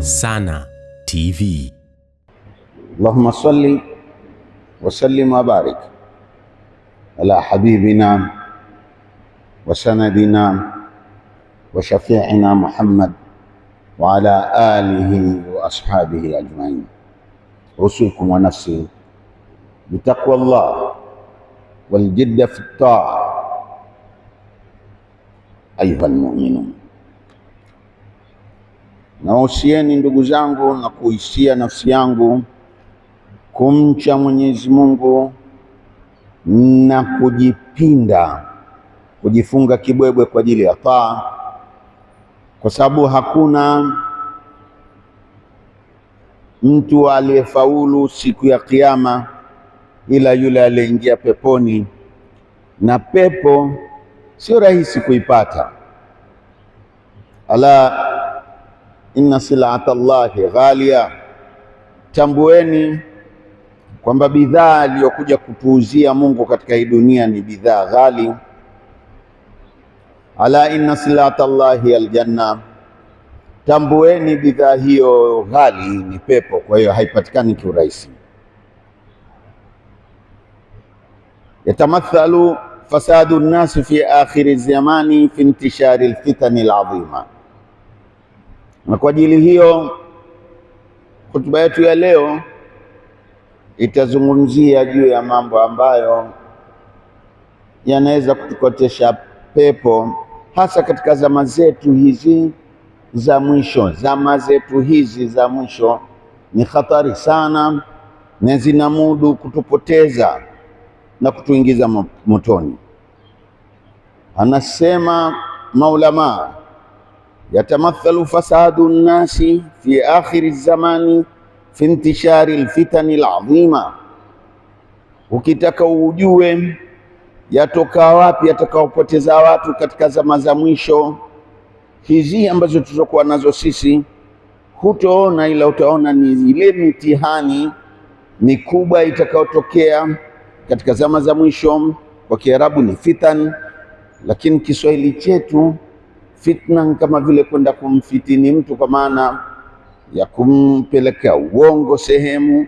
Sana TV. Allahumma salli wa sallim wa barik ala habibina wa sanadina wa shafi'ina Muhammad wa ala alihi wa ashabihi ajma'in. Usikum wa nafsi bitaqwa Allah wal jidda fi at-ta'a ayuha almu'minun. Nawahusieni ndugu zangu na kuhusia nafsi yangu kumcha Mwenyezi Mungu na kujipinda, kujifunga kibwebwe kwa ajili ya taa, kwa sababu hakuna mtu aliyefaulu siku ya Kiyama ila yule aliyeingia peponi, na pepo sio rahisi kuipata. Ala inna silata Allahi ghalia, tambueni kwamba bidhaa aliyokuja kutuuzia Mungu katika hii dunia ni bidhaa ghali. Ala inna silata Allahi aljanna, tambueni bidhaa hiyo ghali ni pepo, kwa hiyo haipatikani kiurahisi. Yatamathalu fasadu nnasi fi akhiri zamani fi intishari alfitani alazima. Na kwa ajili hiyo hotuba yetu ya leo itazungumzia juu ya mambo ambayo yanaweza kutukotesha pepo, hasa katika zama zetu hizi za mwisho. Zama zetu hizi za mwisho ni hatari sana na zinamudu kutupoteza na kutuingiza motoni. Anasema maulama, yatamathalu fasadu nnasi fi akhiri zamani fi intishari alfitani alazima. Ukitaka ujue yatoka wapi yatakaopoteza watu katika zama za mwisho hizi ambazo tutakuwa nazo sisi, hutoona ila utaona ni ile mitihani mikubwa itakayotokea katika zama za mwisho. Kwa Kiarabu ni fitan, lakini Kiswahili chetu fitna kama vile kwenda kumfitini mtu, kwa maana ya kumpeleka uongo sehemu,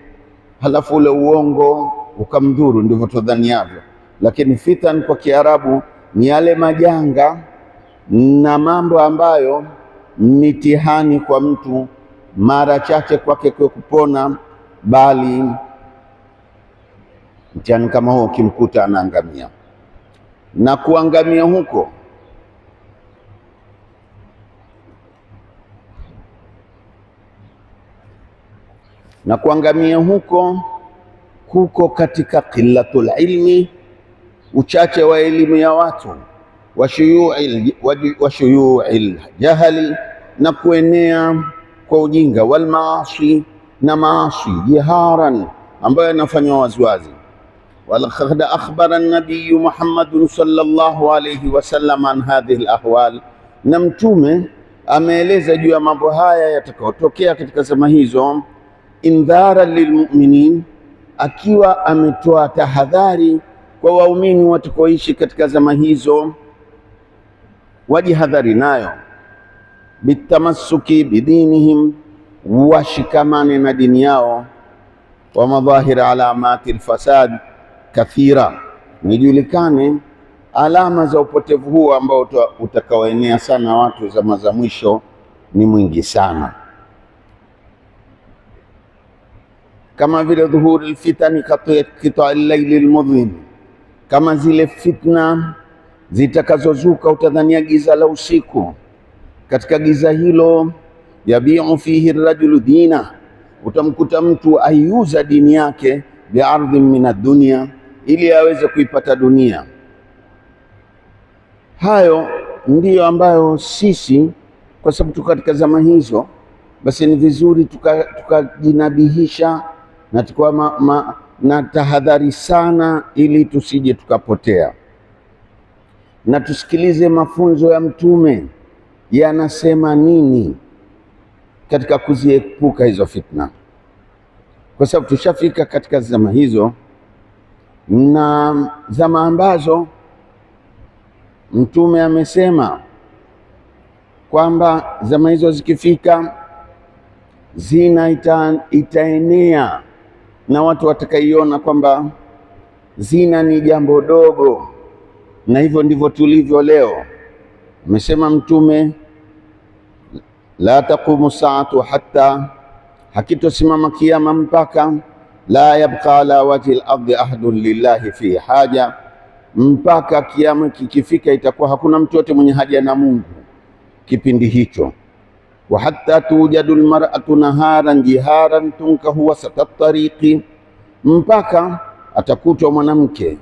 halafu ule uongo ukamdhuru, ndivyo tudhaniavyo. Lakini fitan kwa Kiarabu ni yale majanga na mambo ambayo mitihani kwa mtu, mara chache kwake kwa kupona, bali mtihani kama huo ukimkuta anaangamia. Na kuangamia huko kuko katika qillatul ilmi, uchache wa elimu ya watu, wa shuyu'il jahali, na kuenea kwa ujinga, wal maasi, na maasi jiharan, ambayo yanafanywa waziwazi. Walaqad akhbara an-nabiy Muhammad sallallahu alayhi wasallam an hadhihi al-ahwal, na Mtume ameeleza juu ya mambo haya yatakayotokea katika zama hizo, indhara lilmuminin, akiwa ametoa tahadhari kwa waumini watakaoishi katika zama hizo, wajihadhari nayo. Bitamassuki bidinihim, washikamane na dini yao. Wa madhahir alamati alfasad kathira, nijulikane alama za upotevu huu ambao utakaoenea sana watu zama za mwisho ni mwingi sana, kama vile dhuhuri alfitani qita al-layli al-mudhlim, kama zile fitna zitakazozuka utadhania giza la usiku. Katika giza hilo, yabiu fihi ar-rajulu dina, utamkuta mtu aiuza dini yake biardhin min ad-dunya, ili aweze kuipata dunia. Hayo ndiyo ambayo sisi, kwa sababu tuko katika zama hizo, basi ni vizuri tukajinabihisha na tukawa na tahadhari sana, ili tusije tukapotea, na tusikilize mafunzo ya Mtume yanasema nini katika kuziepuka hizo fitna, kwa sababu tushafika katika zama hizo, na zama ambazo Mtume amesema kwamba zama hizo zikifika zina itaenea na watu watakaiona kwamba zina ni jambo dogo, na hivyo ndivyo tulivyo leo. Amesema Mtume, la taqumu saatu hatta, hakitosimama kiyama mpaka la yabqa ala wajhi al-ardi ahadun lillahi fi haja, mpaka kiyama kikifika itakuwa hakuna mtu yote mwenye haja na Mungu kipindi hicho. Wa hatta tujadu almar'atu naharan jiharan tunkahu wasata tariqi, mpaka atakutwa mwanamke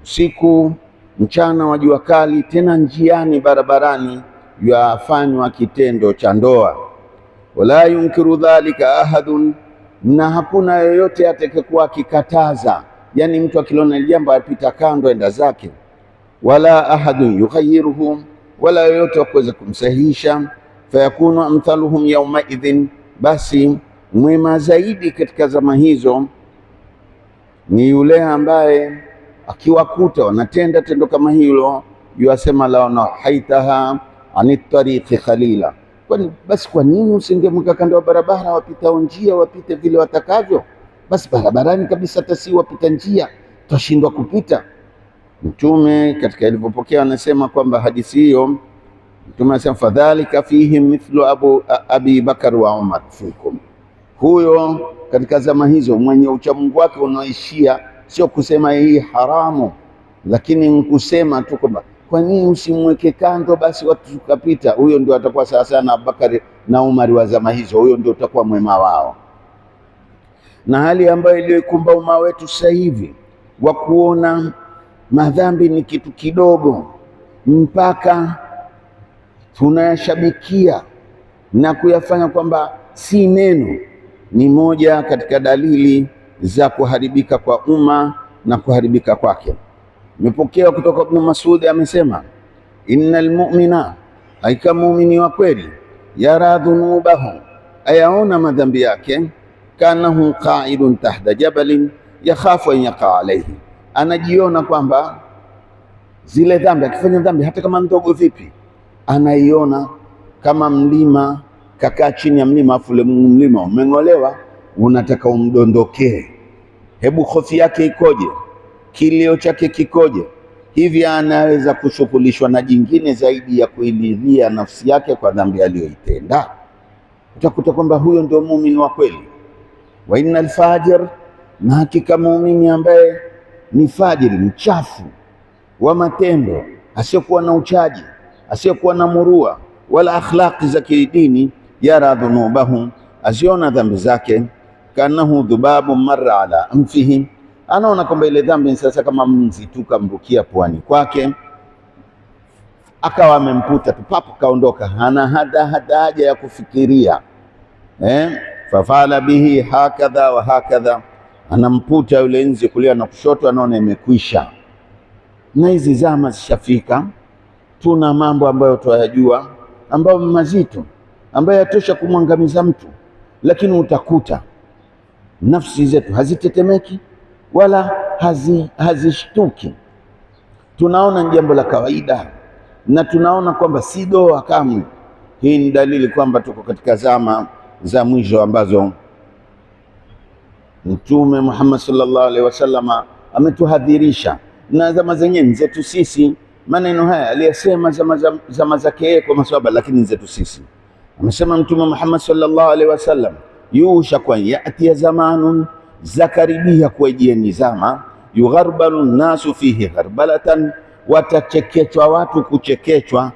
usiku mchana wa jua kali, tena njiani barabarani yafanywa kitendo cha ndoa. Wala yunkiru dhalika ahadun, na hakuna yoyote atakayekuwa akikataza, yani mtu akiliona jambo apita kando enda zake. Wala ahadun yughayyiruhum, wala yoyote wakuweza kumsahihisha. Fayakunu amthaluhum yawma idhin, basi mwema zaidi katika zama hizo ni yule ambaye akiwakuta wanatenda tendo kama hilo, yuasema laona haitaha anit tariqi khalila, kwani basi kwa nini usingemweka kando ya barabara, wapitao njia wapite vile watakavyo? Basi barabarani kabisa, tasi wapita njia tashindwa kupita. Mtume katika ilipopokea anasema kwamba hadithi hiyo, Mtume anasema fadhalika fihim mithlu Abi Bakar wa Umar fikum, huyo katika zama hizo mwenye uchamungu wake unaoishia sio kusema hii haramu, lakini kusema tu kwamba kwa nini usimweke kando basi watu tukapita. Huyo ndio atakuwa sawa sana Abubakar na Umar wa zama hizo, huyo ndio utakuwa mwema wao. Na hali ambayo iliyokumba umma wetu sasa hivi wa kuona madhambi ni kitu kidogo mpaka tunayashabikia na kuyafanya kwamba si neno, ni moja katika dalili za kuharibika kwa umma na kuharibika kwake. Nimepokea kutoka Ibn Mas'ud amesema, innal mu'mina, hakika muumini wa kweli, yara dhunubahu, ayaona madhambi yake, kanahu qa'idun tahta jabalin yakhafu an yaqa alayhi, anajiona kwamba zile dhambi, akifanya dhambi hata kama ndogo vipi, anaiona kama mlima, kakaa chini ya mlima, afu mlima umeng'olewa unataka umdondokee. Hebu hofu yake ikoje, kilio chake kikoje? Hivi anaweza kushughulishwa na jingine zaidi ya kuilidhia nafsi yake kwa dhambi aliyoitenda? Utakuta kwamba huyo ndio muumini wa kweli. Wa innal fajir, na hakika muumini ambaye ni fajiri, mchafu wa matendo, asiyokuwa na uchaji, asiyokuwa na murua wala akhlaqi za kidini, yara dhunubahum, aziona dhambi zake, kanahu dhubabu marra ala anfihi, anaona kwamba ile dhambi sasa kama mzi tu kamrukia puani kwake, akawa amemputa tu papo kaondoka, hana haja ya kufikiria. Fafala bihi hakadha wa hakadha, anamputa yule nzi kulia na kushoto, anaona imekwisha. Na hizi zama zishafika, tuna mambo ambayo tuyajua ambayo mazito, ambayo yatosha kumwangamiza mtu, lakini utakuta nafsi zetu hazitetemeki wala hazishtuki. Tunaona ni jambo la kawaida na tunaona kwamba si doa kamwe. Hii ni dalili kwamba tuko katika zama za mwisho ambazo Mtume Muhammad sallallahu alaihi wasallam ametuhadhirisha, na zama zenyewe zetu sisi. Maneno haya aliyasema zama zake kwa maswahaba, lakini zetu sisi. Amesema Mtume Muhammad sallallahu alaihi wasallam, yushaku an yati zamanun, zakaribia kuejieni zama, yugharbalu nnasu fihi gharbalatan, watachekechwa watu kuchekechwa,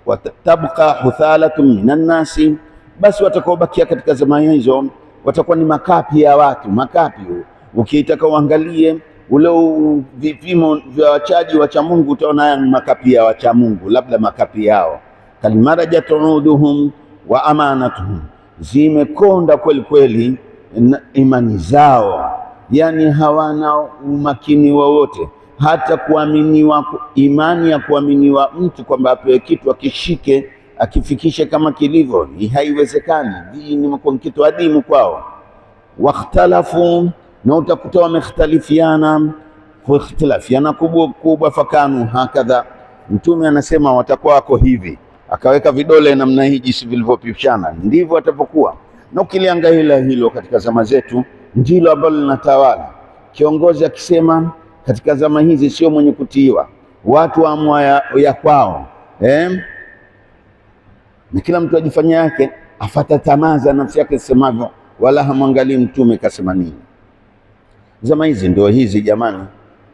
watabqa huthalatun minan nasi, basi watakaobakia katika zama hizo watakuwa ni makapi ya watu. Makapi ukiitaka uangalie ule vipimo vya wachaji wacha Mungu, utaona ni makapi ya wacha Mungu, labda makapi yao kalmarajat uduhum wa amanatuhum, zimekonda kweli kweli imani zao, yani hawana umakini wowote, hata kuaminiwa, imani ya kuaminiwa mtu kwamba apewe kitu akishike akifikishe kama kilivyo, haiwezekani. Hii ni kitu adimu kwao. Wakhtalafu, na utakuta wamekhtalifiana kubwa, fakanu hakadha. Mtume anasema watakuwa wako hivi, akaweka vidole namna hii jinsi vilivyopishana, ndivyo watapokuwa. Na ukiliangalia hilo katika zama zetu ndilo ambalo linatawala. Kiongozi akisema katika zama hizi sio mwenye kutiiwa, watu waamua ya kwao, na kila mtu ajifanya yake, afata tamaa za nafsi yake semavyo, wala hamwangalii mtume kasema nini. Zama hizi ndio hizi jamani.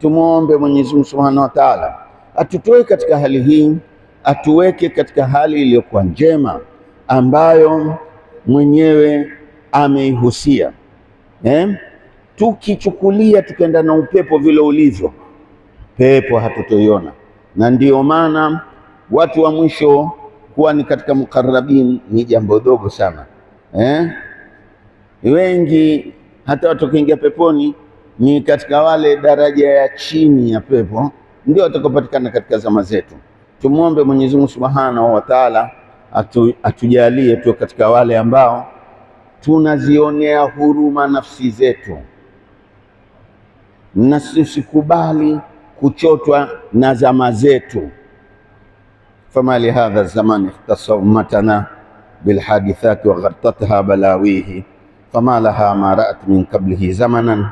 Tumuombe Mwenyezi Mungu Subhanahu wa Ta'ala atutoe katika hali hii, atuweke katika hali iliyokuwa njema ambayo mwenyewe ameihusia. Tukichukulia tukaenda na upepo vile ulivyo, pepo hatutoiona. Na ndio maana watu wa mwisho kuwa ni katika mukarrabin ni jambo dogo sana. Wengi hata watu kuingia peponi ni katika wale daraja ya chini ya pepo, ndio watakapatikana katika zama zetu. Tumuombe Mwenyezi Mungu Subhanahu wa Ta'ala atujalie tu katika wale ambao tunazionea huruma nafsi zetu, na tusikubali kuchotwa na zama zetu. Fama li hadha zaman ikhtassa ummatana bilhadithati wa ghartatha balawihi fama laha ma ra'at min qablihi zamanan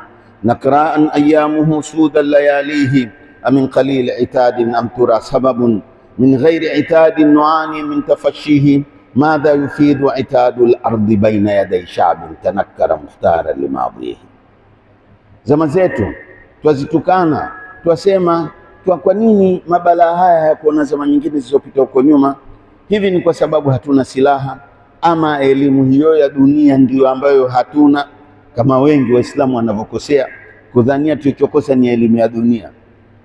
nakra'an ayyamuhu sudan layalihi amin qalil itadin am tura sababun min ghairi itadin nuani min tafashihi madha yufidu itadu al-ardi baina yaday sha'bin tanakkara muhtara limadhihi. Zama zetu twazitukana, twasema kwa nini mabalaa haya hayakuona zama nyingine zilizopita huko nyuma? Hivi ni kwa sababu hatuna silaha, ama elimu hiyo ya dunia ndiyo ambayo hatuna, kama wengi Waislamu wanavyokosea kudhania tulichokosa ni elimu ya dunia.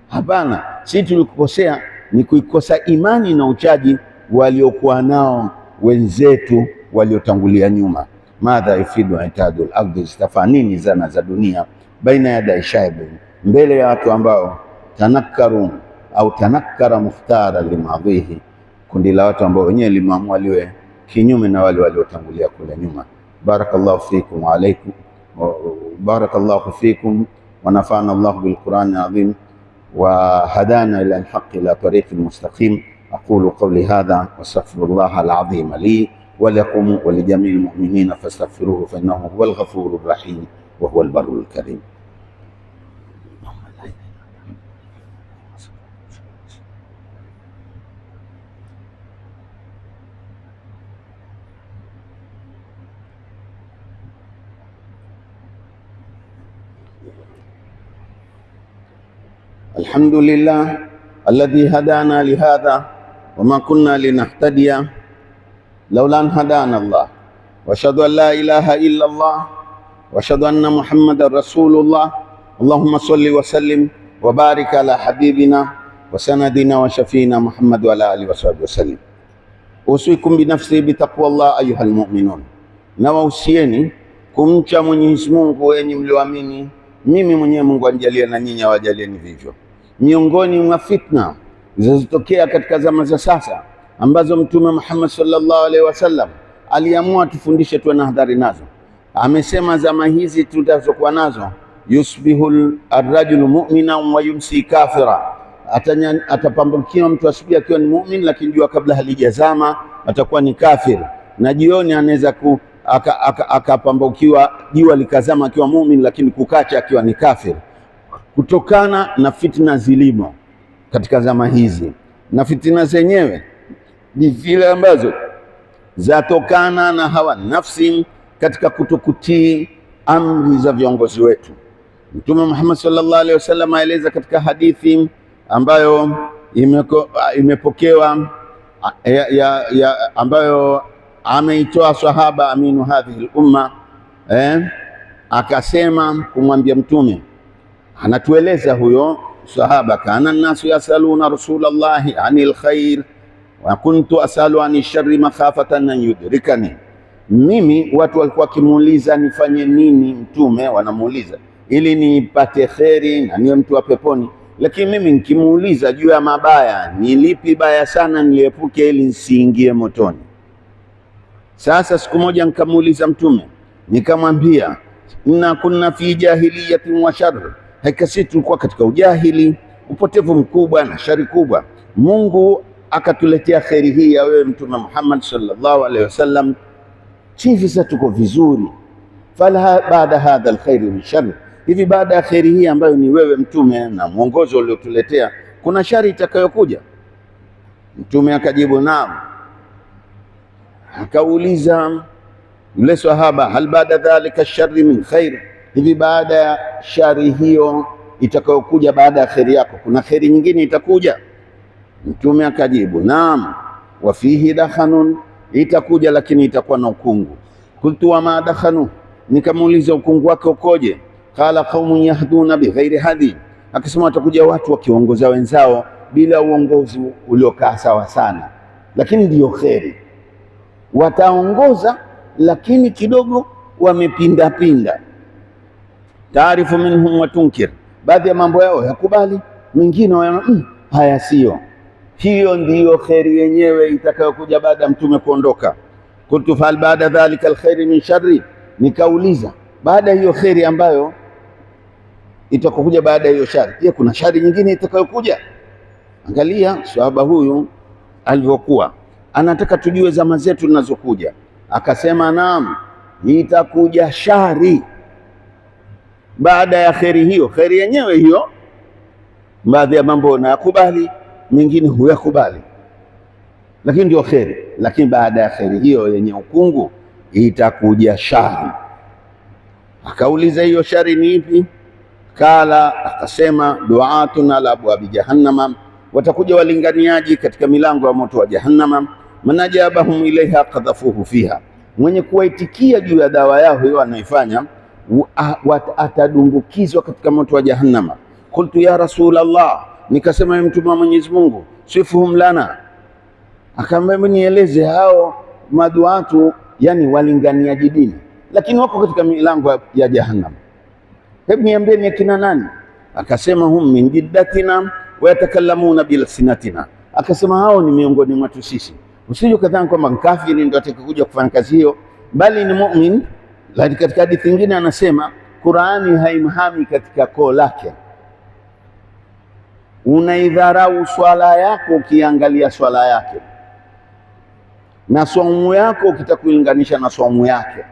Hapana, sisi tulikosea ni kuikosa imani na uchaji waliokuwa nao wenzetu waliotangulia nyuma. Madha yufidu itadul ardi, zitafaa nini zana za dunia baina ya daishaibin, mbele ya watu ambao tanakkaru au tanakkara muftara limadhihi, kundi la watu ambao wenyewe limeamua liwe kinyume na wale waliotangulia kule nyuma. Barakallahu fikum wa alaykum, barakallahu fikum wa nafa'ana Allah bil Qur'an al-azim wa hadana ila al-haqq ila tariqil mustaqim. أقول قولي هذا واستغفر الله العظيم لي ولكم ولجميع المؤمنين فاستغفروه فإنه هو الغفور الرحيم وهو البر الكريم. الحمد لله الذي هدانا لهذا وما كنا لنهتدي لولا أن هدانا الله، وأشهد أن لا إله إلا الله، وأشهد أن محمدا رسول الله. اللهم صل وسلم وبارك على حبيبنا وسندنا وشفينا محمد وعلى آله وصحبه وسلم. أوصيكم بنفسي بتقوى الله أيها المؤمنون. Nawausieni kumcha Mwenyezi Mungu enyi mlioamini. Mimi mwenyewe Mungu anijalie na nyinyi awajalieni vivyo. Miongoni mwa fitna zilizotokea katika zama za sasa ambazo Mtume Muhammad sallallahu alaihi wasallam aliamua tufundishe tuwe na hadhari nazo, amesema zama hizi tutazokuwa nazo, yusbihul arrajulu mu'mina wa yumsi kafira, atapambukiwa mtu asubuhi akiwa ni mu'min, lakini jua kabla halijazama atakuwa ni kafir, na jioni anaweza akapambukiwa jua likazama akiwa mu'min, lakini kukacha akiwa ni kafir, kutokana na fitna zilimo katika zama hizi. Na fitna zenyewe ni zile ambazo zatokana na hawa nafsi katika kutokutii amri za viongozi wetu. Mtume Muhammad sallallahu alaihi wasallam aeleza katika hadithi ambayo imepokewa ambayo ameitoa sahaba aminu hadhihi al-umma, akasema kumwambia Mtume, anatueleza huyo sahaba, kana nasu yasaluna rasulallahi anil khair wa kuntu asalu anil sharri makhafatan an yudrikani. Mimi watu walikuwa kimuuliza nifanye nini Mtume, wanamuuliza ili nipate kheri na niwe mtu wa peponi, lakini mimi nikimuuliza juu ya mabaya, ni lipi baya sana niliepuke ili nisiingie motoni. Sasa siku moja nikamuuliza Mtume, nikamwambia, inna kunna fi jahiliyatin wa sharr, hakika sisi tulikuwa katika ujahili, upotevu mkubwa na shari kubwa. Mungu akatuletea kheri hii ya wewe Mtume Muhammad sallallahu alaihi wasallam, hivi sasa tuko vizuri. Fala baada hadha alkhairi min shari, hivi baada ya kheri hii ambayo ni wewe Mtume na mwongozo uliotuletea, kuna shari itakayokuja? Mtume akajibu naam. Akauliza yule sahaba, hal baada dhalika shari min khair, hivi baada ya shari hiyo itakayokuja baada ya kheri yako kuna kheri nyingine itakuja? Mtume akajibu naam. Wa fihi dakhanun, itakuja lakini itakuwa na ukungu. Kultu wa ma dakhanu, nikamuuliza ukungu wake ukoje? Qala qaumun yahduna bighairi hadi, akisema watakuja watu wakiongoza wenzao bila uongozi uliokaa sawa sana, lakini ndiyo kheri. Wataongoza lakini kidogo wamepinda pinda. Taarifu minhum wa tunkir, baadhi ya mambo yao yakubali, mengine haya sio. Hiyo ndiyo kheri yenyewe itakayokuja baada ya Mtume kuondoka. Kuntu fal baada dhalika alkhairi min sharri, nikauliza baada hiyo kheri ambayo itakokuja baada ya hiyo shari, je, kuna shari nyingine itakayokuja? Angalia sahaba huyu alivyokuwa anataka tujue zama zetu zinazokuja. Akasema naam, itakuja shari baada ya kheri hiyo. Kheri yenyewe hiyo, baadhi ya mambo nayakubali, mengine huyakubali, lakini ndio kheri. Lakini baada ya kheri hiyo yenye ukungu itakuja shari. Akauliza hiyo shari ni ipi? Kala, akasema duatun ala abwabi jahannama, watakuja walinganiaji katika milango ya moto wa Jahannama. Man ajabahum ilaiha qadhafuhu fiha, mwenye kuwaitikia juu ya dawa yao hiyo anaifanya atadumbukizwa katika moto wa Jahannama. Qultu ya Rasulallah, nikasema ya Mtume wa Mwenyezi Mungu, sifuhum lana, akaambia nieleze hao maduatu, yani walinganiaji dini, lakini wako katika milango ya Jahannam. Hebu niambieni akina nani? Akasema hum min jiddatina wa yatakallamuna bilsinatina, akasema hao ni miongoni mwetu sisi. Usije kadhani kwamba kafiri ndio atakayokuja kufanya kazi hiyo, bali ni mu'min. Lakini katika hadithi nyingine anasema Qur'ani haimhami katika koo lake. Unaidharau swala yako ukiangalia swala yake, na saumu yako ukitakulinganisha na saumu yake.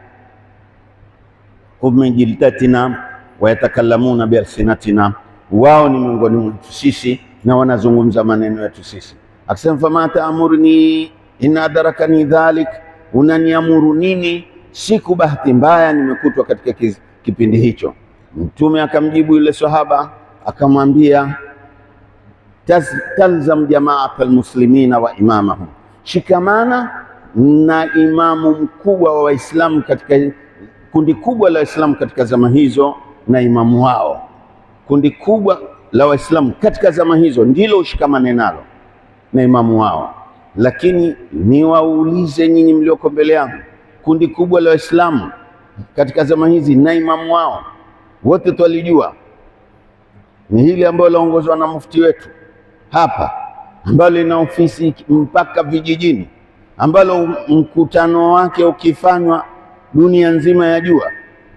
Hum min jildatina wa yatakallamuna bialsinatina, wao ni miongoni mwetu sisi na wanazungumza maneno yetu sisi. Akisema fama taamurni in adarakani dhalik, unaniamuru nini siku bahati mbaya nimekutwa katika kipindi hicho? Mtume akamjibu yule sahaba akamwambia, talzam jamaat almuslimina wa imamahum, shikamana na imamu mkubwa wa Waislamu, katika kundi kubwa la Waislamu katika zama hizo na imamu wao. Kundi kubwa la Waislamu katika zama hizo ndilo ushikamane nalo na imamu wao. Lakini niwaulize nyinyi mlioko mbele yangu, kundi kubwa la Waislamu katika zama hizi na imamu wao wote twalijua ni hili ambalo laongozwa na mufti wetu hapa, ambalo lina ofisi mpaka vijijini, ambalo mkutano wake ukifanywa dunia nzima ya jua.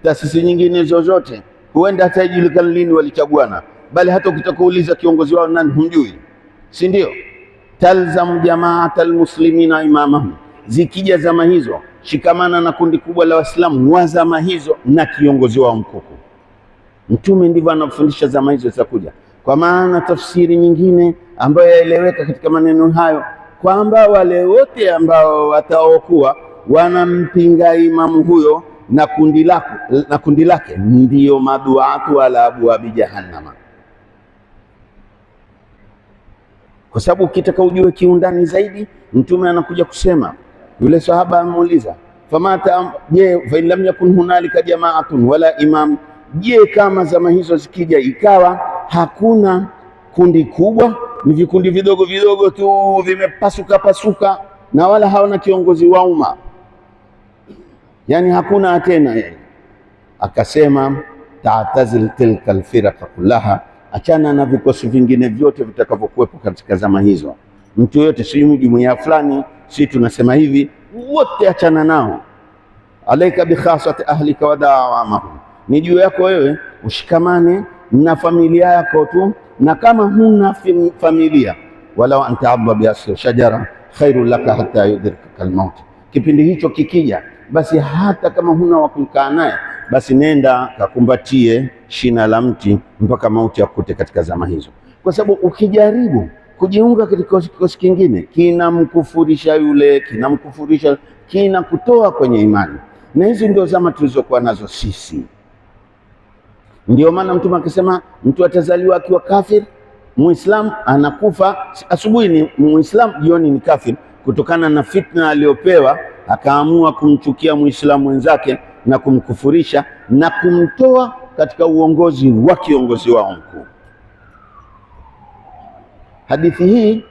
Taasisi nyingine zozote huenda hata ijulikana lini walichaguana, bali hata ukitakuuliza kiongozi wao nani humjui, si ndio? Talzam jamaat almuslimina imamahum, zikija zama hizo shikamana na kundi kubwa la Waislamu wa zama hizo na kiongozi wao mkuu. Mtume ndivyo anafundisha zama hizo zitakuja. Kwa maana tafsiri nyingine ambayo yaeleweka katika maneno hayo kwamba wale wote ambao wataokuwa wanampinga imamu huyo na kundi lake ndiyo maduatu ala abwabi jahannama. Kwa sababu ukitaka ujue kiundani zaidi, Mtume anakuja kusema, yule sahaba amuuliza famata, je, fa in lam yakun hunalika jamaatun wala imam, je, kama zama hizo zikija ikawa hakuna kundi kubwa, ni vikundi vidogo vidogo tu vimepasuka pasuka na wala hawana kiongozi wa umma, yani hakuna tena yeye. Akasema ta'tazil tilka alfirqa kullaha, achana na vikosi vingine vyote vitakavyokuwepo katika zama hizo. Mtu yote, si jumuiya fulani, si tunasema hivi, wote achana nao. Alaika bi khasati ahlika wa da'amahum, ni juu yako wewe ushikamane na familia yako tu, na kama huna familia, walau anta abba bi asli shajara khairul laka hatta yudrikaka almaut. Kipindi hicho kikija basi hata kama huna wa kukaa naye, basi nenda kakumbatie shina la mti mpaka mauti yakute katika zama hizo, kwa sababu ukijaribu kujiunga katika kikosi kingine kinamkufurisha yule, kinamkufurisha, kinakutoa kwenye imani. Na hizi ndio zama tulizokuwa nazo sisi. Ndio maana Mtume akisema mtu atazaliwa akiwa kafir, Muislam anakufa asubuhi ni Muislam, jioni ni kafir, kutokana na fitna aliyopewa, akaamua kumchukia Muislamu mwenzake na kumkufurisha na kumtoa katika uongozi wa kiongozi wao mkuu. Hadithi hii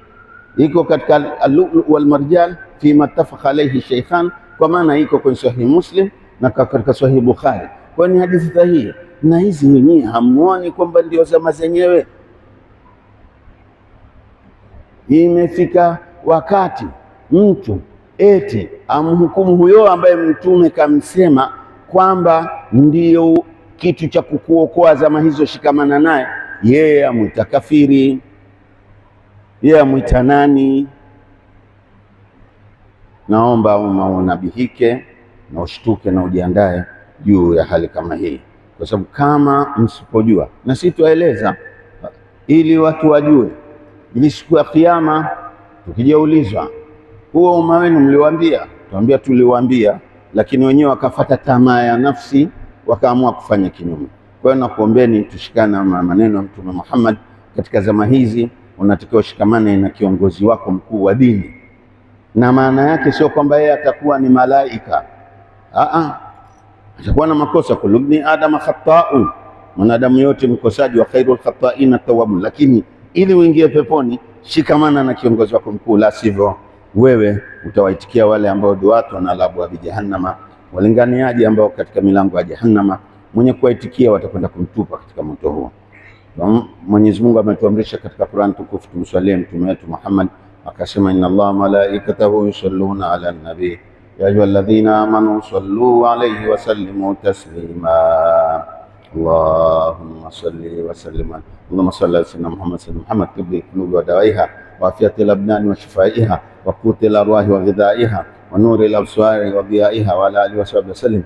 iko katika Al-Lu'lu' wal Marjan fi mattafaqa alayhi shaykhan, kwa maana iko kwenye Sahih Muslim na katika Sahih Bukhari. Kwa ni hadithi sahihi, na hizi wenyewe hamuoni kwamba ndio zama zenyewe? Imefika wakati mtu eti amhukumu huyo ambaye Mtume kamsema kwamba ndiyo kitu cha kukuokoa zama hizo, shikamana naye, yeye amwita kafiri, yeye amwita nani? Naomba unabihike na ushtuke na ujiandae juu ya hali kama hii, kwa sababu kama msipojua, na sisi tuwaeleza ili watu wajue, ili siku ya Kiyama tukijaulizwa huo umma wenu mliwaambia, tuambia tuliwaambia, lakini wenyewe wakafata tamaa ya nafsi wakaamua kufanya kinyume. Kwa hiyo nakuombeni tushikane na maneno ya Mtume Muhammad katika zama hizi. Unatakiwa ushikamane na kiongozi wako mkuu wa dini, na maana yake sio kwamba yeye atakuwa ni malaika. Atakuwa na makosa. Kullu ibni adama khata'un, mwanadamu yote mkosaji, wa khairul khata'ina tawwabun. Lakini ili uingie peponi, shikamana na kiongozi wako mkuu, la sivyo wewe utawaitikia wale ambao duatu wanalabu bi jahannama, walinganiaji ambao katika milango ya jahannama, mwenye kuwaitikia watakwenda kumtupa katika moto huo. Mwenyezi Mungu ametuamrisha katika Qur'an tukufu tumswalie mtume wetu Muhammad, akasema inna Allaha malaikatahu yusalluna ala nabi ya ayyuhalladhina amanu sallu alayhi wa sallimu taslima. Allahumma salli wa sallim Allahumma salli ala sayyidina Muhammad tibbi qulubi wa dawaiha wa afiyatil abnani wa shifaiha wa qutil arwahi wa ghidaiha wa nuril absari wa diyaiha wa ala alihi wa sahbihi wasallim.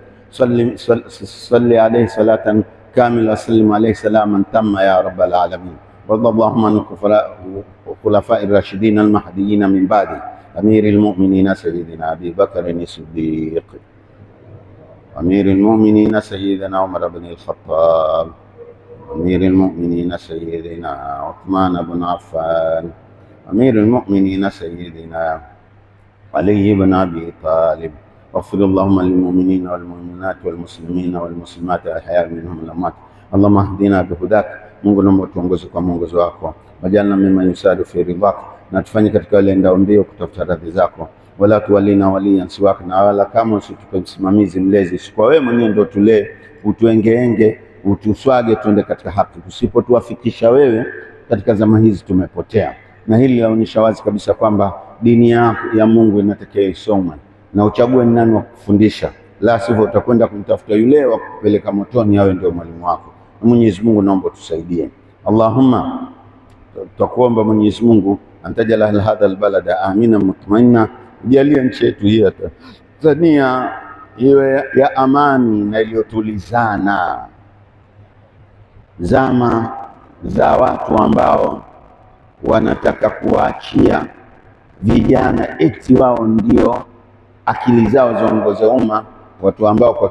Salli alayhi salatan كامل وسلم عليه سلاما تم يا رب العالمين. وارض اللهم عن الخلفاء الراشدين المهديين من بعد أمير المؤمنين سيدنا أبي بكر الصديق، أمير المؤمنين سيدنا عمر بن الخطاب، أمير المؤمنين سيدنا عثمان بن عفان، أمير المؤمنين سيدنا علي بن أبي طالب. واغفر اللهم للمؤمنين والمؤمنات والمسلمين والمسلمات الأحياء منهم والأموات. اللهم اهدنا بهداك. Mungu naomba tuongoze kwa mwongozo wako, wajalna mimman yusadu fi ridhak, na tufanye katika wale endao mbio kutafuta radhi zako. Wala tuwalina waliyan siwak, na wala kama usitupe msimamizi mlezi kwa wewe mwenyewe, ndio tulee, utuengeenge, utuswage tuende katika haki. Usipotuwafikisha wewe katika zama hizi tumepotea, na hili laonyesha wazi kabisa kwamba dini ya Mungu inatakiwa isomwe na uchague ni nani wa kufundisha, la sivyo utakwenda kumtafuta yule wa kupeleka motoni, awe ndio mwalimu wako. Mwenyezi Mungu naomba tusaidie. Allahumma, tutakuomba Mwenyezi Mungu antajala hadha albalada amina mutmainna, jalia nchi yetu hii ya Tanzania iwe ya amani na iliyotulizana. Zama za watu ambao wanataka kuachia vijana eti wao ndio akili zao zaongoza umma, watu ambao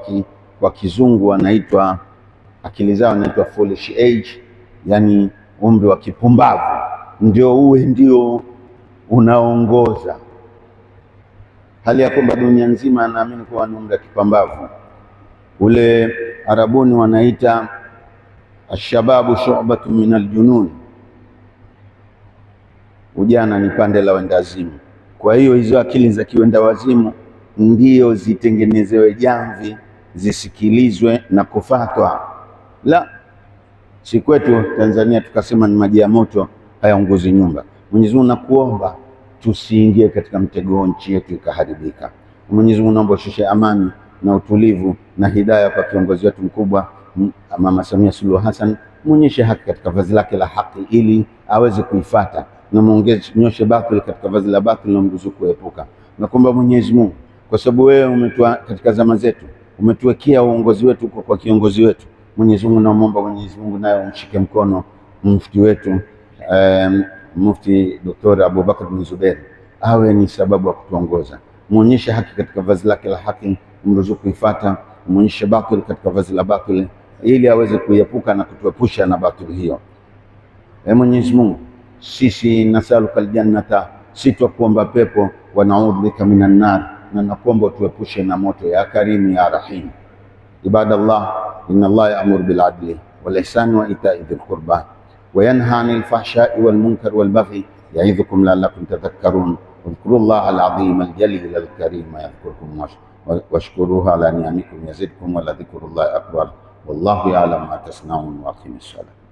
kwa kizungu wanaitwa akili zao inaitwa foolish age, yani umri wa kipumbavu, ndio unaongoza, hali ya kwamba dunia nzima naamini kuwa ni umri wa kipumbavu. Ule Arabuni wanaita ashababu shu'batu min aljunun, ujana ni pande la wendazimu. Kwa hiyo hizo akili za kiwenda wazimu ndio zitengenezewe jamvi, zisikilizwe na kufatwa. La, si kwetu Tanzania tukasema ni maji ya moto hayaunguzi nyumba. Mwenyezi Mungu nakuomba tusiingie katika mtego, nchi yetu ikaharibika. Mwenyezi Mungu naomba ushushe amani na utulivu na hidayah kwa kiongozi wetu mkubwa Mama Samia Suluhu Hassan, muonyeshe haki katika vazi lake la haki ili aweze kuifata, na muonyeshe batili katika vazi la batili na mruzuku kuepuka. Na kuomba Mwenyezi Mungu kwa sababu wewe katika zama zetu umetuwekea uongozi wetu kwa kiongozi wetu. Mwenyezi Mungu, naomba Mwenyezi Mungu naye umshike mkono mufti wetu Mufti Dr. Abubakar bin Zubair, awe ni sababu ya kutuongoza. Muonyeshe haki katika vazi lake la haki, mruzuku ifata, muonyeshe batil katika vazi la batil, ili aweze kuiepuka na kutuepusha na batil hiyo. Mwenyezi Mungu, sisi nasaluka aljannata, sitakuomba pepo, wa naudhu bika minan nar, na nakuomba tuepushe na moto, ya Karim ya Rahim. Ibadallah, inna Allah ya'muru bil adli wal ihsani wa ita'i dhil qurba wa yanha 'anil fahsha'i wal munkari wal baghi ya'idhukum la'allakum tadhakkarun. اذكروا الله العظيم الجليل الكريم يذكركم واشكروه على نعمكم يزدكم ولذكر الله أكبر والله يعلم ما تصنعون. وأقيموا الصلاة.